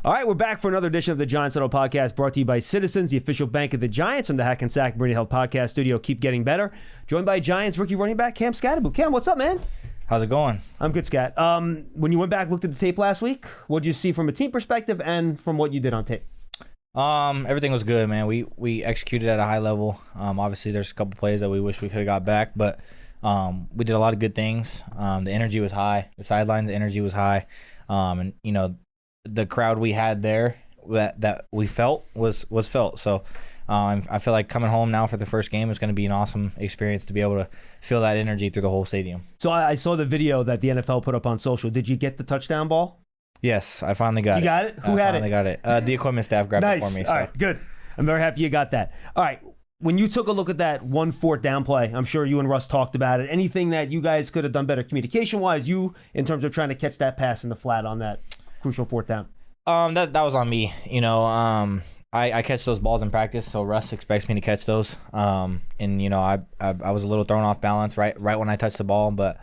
All right, we're back for another edition of the Giants Huddle podcast brought to you by Citizens, the official bank of the Giants, from the Hackensack Meridian Health Podcast Studio. Keep getting better. Joined by Giants rookie running back Cam Skattebo. Cam, what's up, man? How's it going? I'm good, Scat. When you went back, looked at the tape last week, what did you see from a team perspective and from what you did on tape? Everything was good, man. We executed at a high level. Obviously, there's a couple plays that we wish we could have got back, but we did a lot of good things. The energy was high. The sidelines, the energy was high. And, you know, the crowd we had there that we felt was felt. So I feel like coming home now for the first game is going to be an awesome experience to be able to feel that energy through the whole stadium. So I saw the video that the NFL put up on social. Did you get the touchdown ball? Yes, I finally got it. You got it? Who had it? I finally got it. The equipment staff grabbed it for me. Nice. All right, good. I'm very happy you got that. All right. When you took a look at that 1-4 down play, I'm sure you and Russ talked about it. Anything that you guys could have done better communication-wise, you in terms of trying to catch that pass in the flat on that crucial fourth down? That was on me. You know, I catch those balls in practice, so Russ expects me to catch those. And you know, I was a little thrown off balance right when I touched the ball, but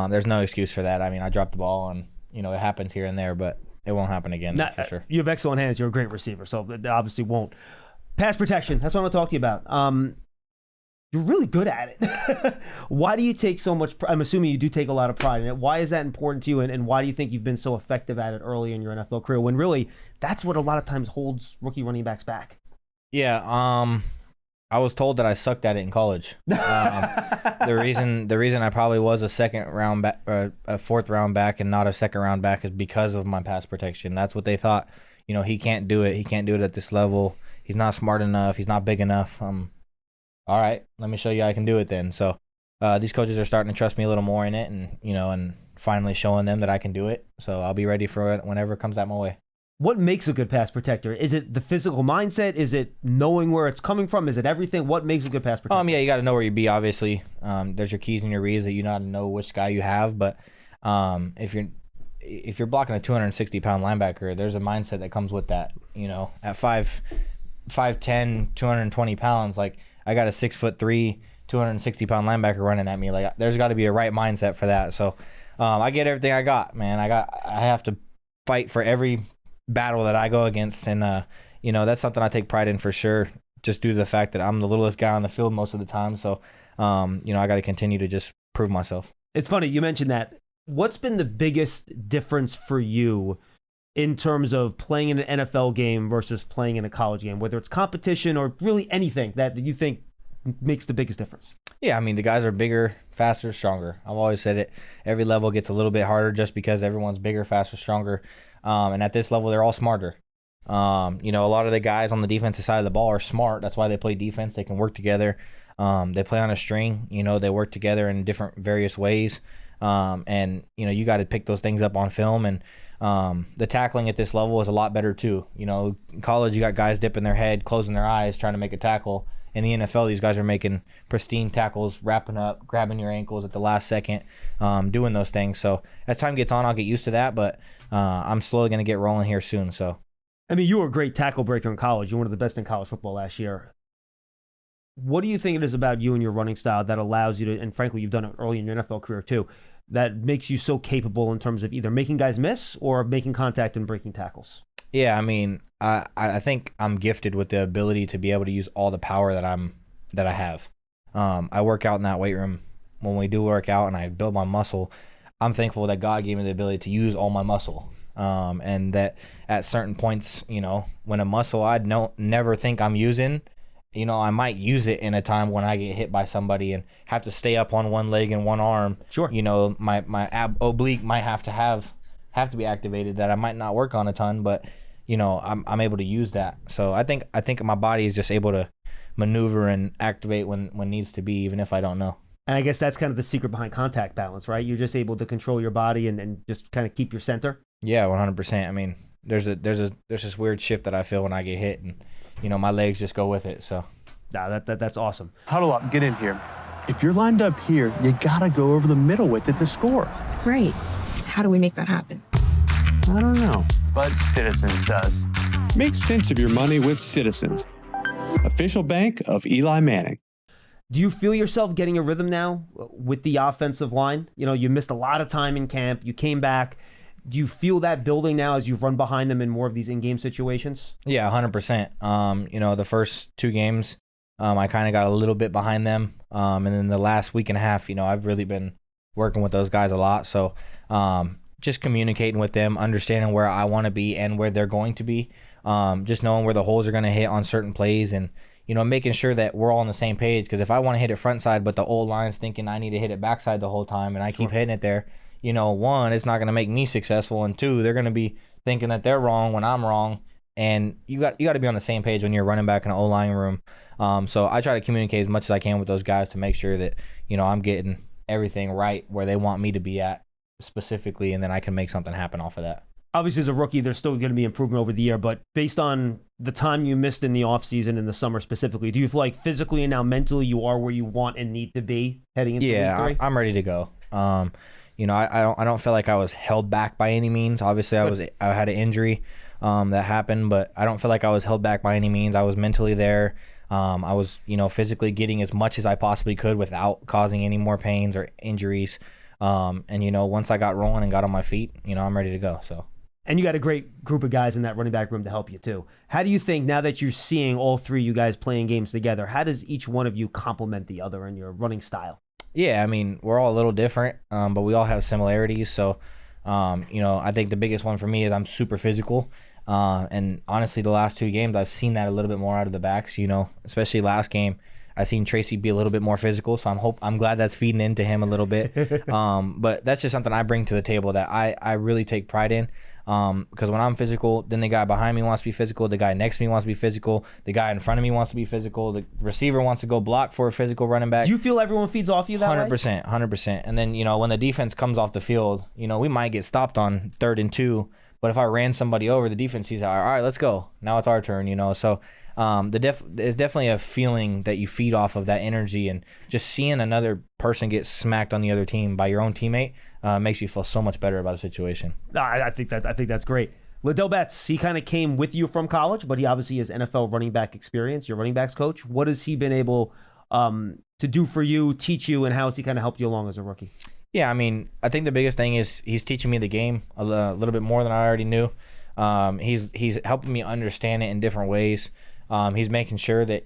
there's no excuse for that. I mean, I dropped the ball, and you know, it happens here and there, but it won't happen again. That's for sure. You have excellent hands. You're a great receiver, so that obviously won't. Pass protection. That's what I want to talk to you about. You're really good at it. Why do you take so much I'm assuming you do take a lot of pride in it. Why is that important to you, and why do you think you've been so effective at it early in your NFL career when really that's what a lot of times holds rookie running backs back? Yeah, I was told that I sucked at it in college. The reason I probably was a second round back, a fourth round back, and not a second round back is because of my pass protection. That's what they thought. You know, he can't do it. He can't do it at this level. He's not smart enough. He's not big enough. All right, let me show you I can do it then. So these coaches are starting to trust me a little more in it, and you know, and finally showing them that I can do it. So I'll be ready for it whenever it comes out my way. What makes a good pass protector? Is it the physical mindset? Is it knowing where it's coming from? Is it everything? What makes a good pass protector? Yeah, you got to know where you be. Obviously, there's your keys and your reads that you know to know which guy you have. But if you're blocking a 260-pound linebacker, there's a mindset that comes with that. You know, at 5'10", 220 pounds, like. I got a 6'3", 260-pound linebacker running at me. Like, there's got to be a right mindset for that. So, I get everything I got, man. I have to fight for every battle that I go against, and you know, that's something I take pride in for sure. Just due to the fact that I'm the littlest guy on the field most of the time. So, you know, I got to continue to just prove myself. It's funny you mentioned that. What's been the biggest difference for you in terms of playing in an NFL game versus playing in a college game, whether it's competition or really anything that you think makes the biggest difference? Yeah, I mean, the guys are bigger, faster, stronger. I've always said it. Every level gets a little bit harder just because everyone's bigger, faster, stronger. And at this level, they're all smarter. You know, a lot of the guys on the defensive side of the ball are smart. That's why they play defense. They can work together. They play on a string. You know, they work together in different various ways. And, you know, you got to pick those things up on film. And the tackling at this level is a lot better too. You know, in college you got guys dipping their head, closing their eyes, trying to make a tackle. In the NFL, these guys are making pristine tackles, wrapping up, grabbing your ankles at the last second, doing those things. So as time gets on, I'll get used to that, but I'm slowly going to get rolling here soon. So, I mean, you were a great tackle breaker in college. You're one of the best in college football last year. What do you think it is about you and your running style that allows you to, and frankly, you've done it early in your NFL career too, that makes you so capable in terms of either making guys miss or making contact and breaking tackles? Yeah, I mean, I think I'm gifted with the ability to be able to use all the power that I have. I work out in that weight room. When we do work out and I build my muscle, I'm thankful that God gave me the ability to use all my muscle. And that at certain points, you know, when a muscle I'd never think I'm using, you know, I might use it in a time when I get hit by somebody and have to stay up on one leg and one arm. Sure. You know, my oblique might have to be activated that I might not work on a ton, but you know, I'm able to use that. So I think my body is just able to maneuver and activate when needs to be, even if I don't know. And I guess that's kind of the secret behind contact balance, right? You're just able to control your body and just kind of keep your center. Yeah, 100%. I mean, there's this weird shift that I feel when I get hit, and you know, my legs just go with it. So, nah, that's awesome. Huddle up, get in here. If you're lined up here, you gotta go over the middle with it to score. Right. How do we make that happen? I don't know, but Citizens does. Make sense of your money with Citizens, official bank of Eli Manning. Do you feel yourself getting a rhythm now with the offensive line? You know, you missed a lot of time in camp. You came back. Do you feel that building now as you've run behind them in more of these in-game situations? Yeah, 100%. The first 2 games, I kind of got a little bit behind them. And then the last week and a half, I've really been working with those guys a lot. So just communicating with them, understanding where I want to be and where they're going to be, just knowing where the holes are going to hit on certain plays and, making sure that we're all on the same page. Because if I want to hit it front side, but the old line's thinking I need to hit it backside the whole time and I keep hitting it there, 1, it's not going to make me successful. And 2, they're going to be thinking that they're wrong when I'm wrong. And you got to be on the same page when you're running back in an O-line room. So I try to communicate as much as I can with those guys to make sure that, I'm getting everything right where they want me to be at specifically, and then I can make something happen off of that. Obviously, as a rookie, there's still going to be improvement over the year, but based on the time you missed in the offseason in the summer specifically, do you feel like physically and now mentally you are where you want and need to be heading into week 3? I'm ready to go. I don't feel like I was held back by any means. Obviously, I had an injury that happened, but I don't feel like I was held back by any means. I was mentally there. I was, physically getting as much as I possibly could without causing any more pains or injuries. Once I got rolling and got on my feet, I'm ready to go. So. And you got a great group of guys in that running back room to help you too. How do you think, now that you're seeing all 3 of you guys playing games together, how does each one of you complement the other in your running style? Yeah, we're all a little different, but we all have similarities. So, I think the biggest one for me is I'm super physical. And honestly, the last 2 games, I've seen that a little bit more out of the backs, especially last game. I seen Tracy be a little bit more physical, so I'm glad that's feeding into him a little bit. But that's just something I bring to the table that I really take pride in. Because when I'm physical, then the guy behind me wants to be physical, the guy next to me wants to be physical, the guy in front of me wants to be physical, the receiver wants to go block for a physical running back. Do you feel everyone feeds off you that 100%, 100%. And then, when the defense comes off the field, we might get stopped on 3rd and 2, but if I ran somebody over, the defense sees, all right, let's go. Now it's our turn, So there's definitely a feeling that you feed off of that energy, and just seeing another person get smacked on the other team by your own teammate makes you feel so much better about the situation. I think that's great. Liddell Betts, he kind of came with you from college, but he obviously has NFL running back experience. Your running backs coach. What has he been able to do for you, teach you, and how has he kind of helped you along as a rookie? Yeah, I think the biggest thing is he's teaching me the game a little bit more than I already knew. He's helping me understand it in different ways. He's making sure that,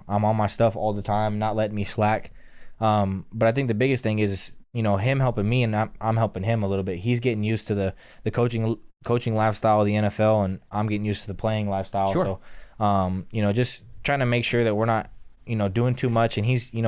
I'm on my stuff all the time, not letting me slack. But I think the biggest thing is, him helping me and I'm helping him a little bit. He's getting used to the coaching lifestyle of the NFL, and I'm getting used to the playing lifestyle. Sure. So, just trying to make sure that we're not, doing too much. And he's, he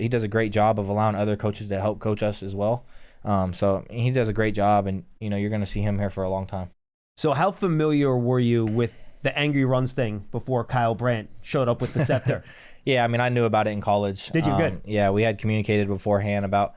does a great job of allowing other coaches to help coach us as well. So he does a great job, and, you're going to see him here for a long time. So how familiar were you with the angry runs thing before Kyle Brandt showed up with the scepter? Yeah, I knew about it in college. Did you? Good. Yeah, we had communicated beforehand about,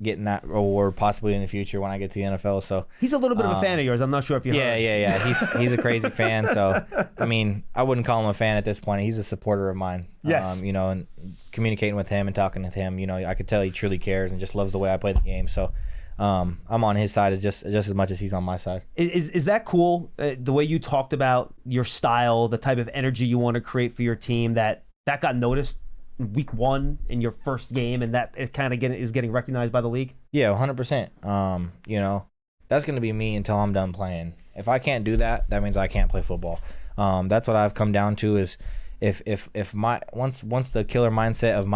getting that reward possibly in the future when I get to the NFL. So he's a little bit of a fan of yours. I'm not sure if you heard. Yeah. He's a crazy fan. So, I wouldn't call him a fan at this point. He's a supporter of mine. Yes. And communicating with him and talking with him, I could tell he truly cares and just loves the way I play the game. So, I'm on his side just as much as he's on my side. Is that cool? The way you talked about your style, the type of energy you want to create for your team, that got noticed in week 1 in your first game, and that it kind of is getting recognized by the league? Yeah, 100%. That's going to be me until I'm done playing. If I can't do that, that means I can't play football. That's what I've come down to is if my once the killer mindset of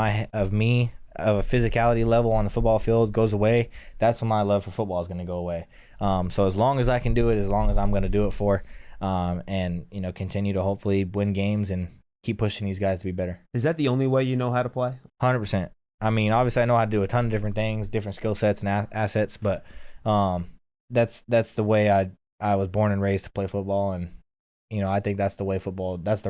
a physicality level on the football field goes away, that's when my love for football is going to go away. So as long as I can do it, as long as I'm going to do it for, and continue to hopefully win games and keep pushing these guys to be better. Is that the only way you know how to play? 100%. Obviously I know how to do a ton of different things, different skill sets and assets, but that's the way I was born and raised to play football, and I think that's the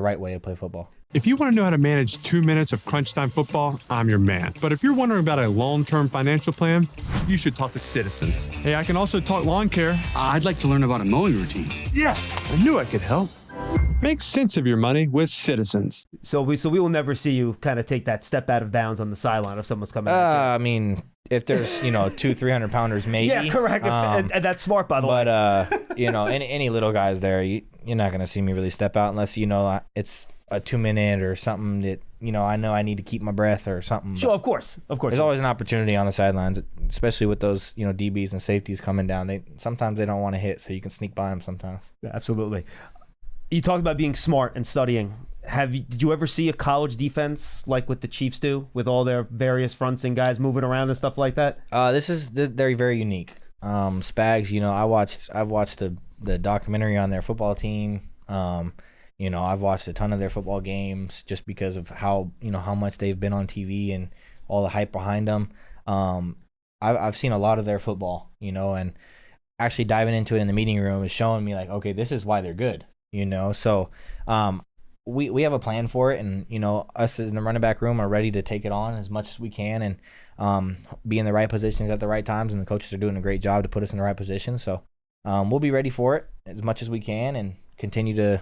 right way to play football. If you want to know how to manage 2 minutes of crunch time football, I'm your man. But if you're wondering about a long-term financial plan, you should talk to Citizens. Hey, I can also talk lawn care. I'd like to learn about a mowing routine. Yes, I knew I could help. Make sense of your money with Citizens. So we will never see you kind of take that step out of bounds on the sideline if someone's coming at you. If there's 200-300 pounders, maybe. Yeah, correct. And that's smart, by the way. But any little guys there, you're not going to see me really step out unless it's a 2 minute or something that I know I need to keep my breath or something. Sure, of course. There's always an opportunity on the sidelines, especially with those, DBs and safeties coming down. Sometimes they don't want to hit, so you can sneak by them sometimes. Yeah, absolutely. You talked about being smart and studying. Did you ever see a college defense like what the Chiefs do with all their various fronts and guys moving around and stuff like that? They're very unique. Spags, I've watched the documentary on their football team. I've watched a ton of their football games just because of how much they've been on TV and all the hype behind them. I've seen a lot of their football, and actually diving into it in the meeting room is showing me like, okay, this is why they're good, So we have a plan for it, and us in the running back room are ready to take it on as much as we can and be in the right positions at the right times, and the coaches are doing a great job to put us in the right positions. So we'll be ready for it as much as we can and continue to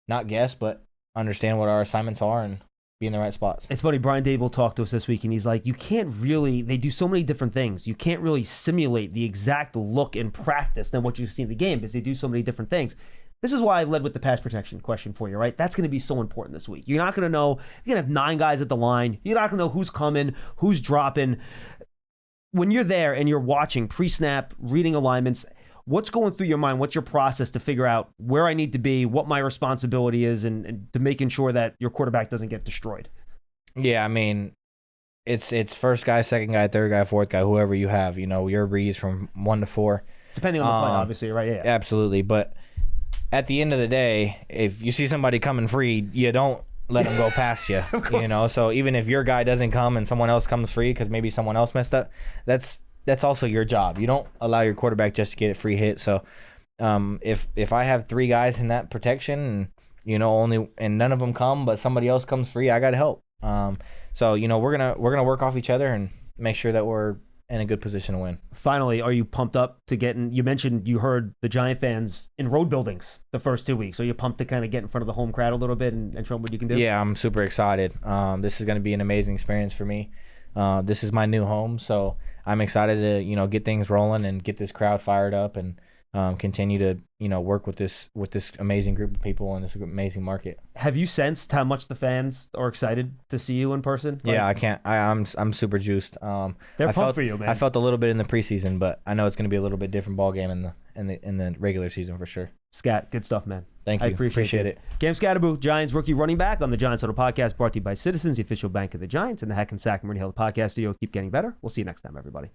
not guess but understand what our assignments are and be in the right spots. It's funny, Brian Dable talked to us this week, and he's like, they do so many different things. You can't really simulate the exact look in practice than what you see in the game because they do so many different things. This is why I led with the pass protection question for you, right? That's going to be so important this week. You're not going to know. You're going to have 9 guys at the line. You're not going to know who's coming, who's dropping. When you're there and you're watching pre-snap, reading alignments, what's going through your mind? What's your process to figure out where I need to be, what my responsibility is, and to making sure that your quarterback doesn't get destroyed? Yeah, I mean, it's first guy, second guy, third guy, fourth guy, whoever you have. Your reads from 1 to 4. Depending on the play, obviously, right? Yeah. Absolutely, but at the end of the day, if you see somebody coming free, you don't let them go past you. So even if your guy doesn't come and someone else comes free because maybe someone else messed up, that's also your job. You don't allow your quarterback just to get a free hit. So if I have 3 guys in that protection and none of them come but somebody else comes free, I got to help. So we're gonna work off each other and make sure that we're in a good position to win. Finally, are you pumped up to you mentioned you heard the Giant fans in road buildings the first 2 weeks. Are you pumped to kind of get in front of the home crowd a little bit and show them what you can do? Yeah, I'm super excited. This is going to be an amazing experience for me. This is my new home, so I'm excited to get things rolling and get this crowd fired up and continue to work with this amazing group of people in this amazing market. Have you sensed how much the fans are excited to see you in person? Yeah, I'm super juiced. They're pumped for you, man. I felt a little bit in the preseason, but I know it's going to be a little bit different ball game in the regular season for sure. Scat, good stuff, man. Thank you. I appreciate it. Cam Skattebo, Giants rookie running back on the Giants Huddle podcast, brought to you by Citizens, the official bank of the Giants, and the Hack and Sack Murray Hill podcast studio. Keep getting better. We'll see you next time, everybody.